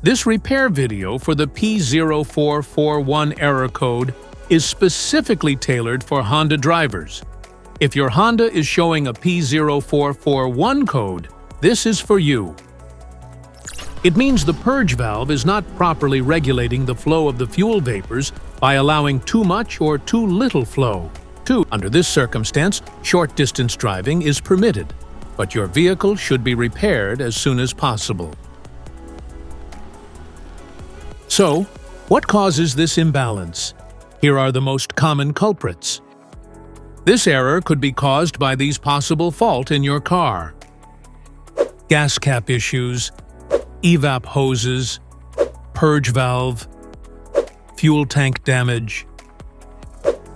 This repair video for the P0441 error code is specifically tailored for Honda drivers. If your Honda is showing a P0441 code, this is for you. It means the purge valve is not properly regulating the flow of the fuel vapors by allowing too much or too little flow. Under this circumstance, short-distance driving is permitted, but your vehicle should be repaired as soon as possible. So, what causes this imbalance? Here are the most common culprits. This error could be caused by these possible faults in your car: gas cap issues, EVAP hoses, purge valve, fuel tank damage,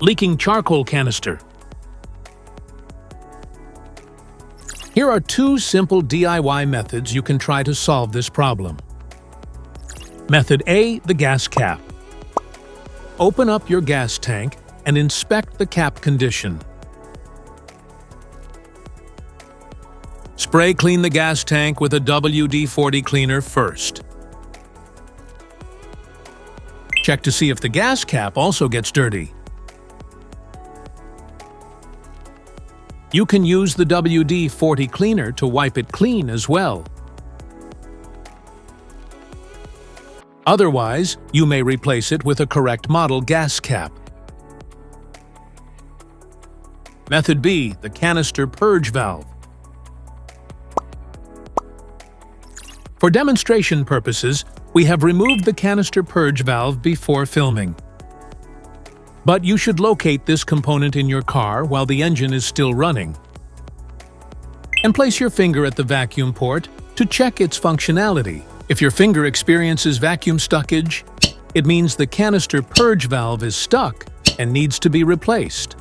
leaking charcoal canister. Here are two simple DIY methods you can try to solve this problem. Method A, the gas cap. Open up your gas tank and inspect the cap condition. Spray clean the gas tank with a WD-40 cleaner first. Check to see if the gas cap also gets dirty. You can use the WD-40 cleaner to wipe it clean as well. Otherwise, you may replace it with a correct model gas cap. Method B, the canister purge valve. For demonstration purposes, we have removed the canister purge valve before filming. But you should locate this component in your car while the engine is still running. And place your finger at the vacuum port to check its functionality. If your finger experiences vacuum stuckage, it means the canister purge valve is stuck and needs to be replaced.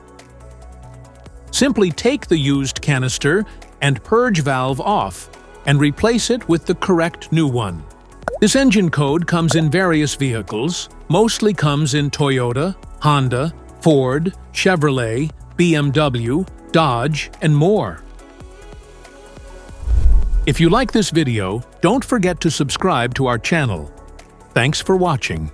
Simply take the used canister and purge valve off and replace it with the correct new one. This engine code comes in various vehicles, mostly comes in Toyota, Honda, Ford, Chevrolet, BMW, Dodge, and more. If you like this video, don't forget to subscribe to our channel. Thanks for watching.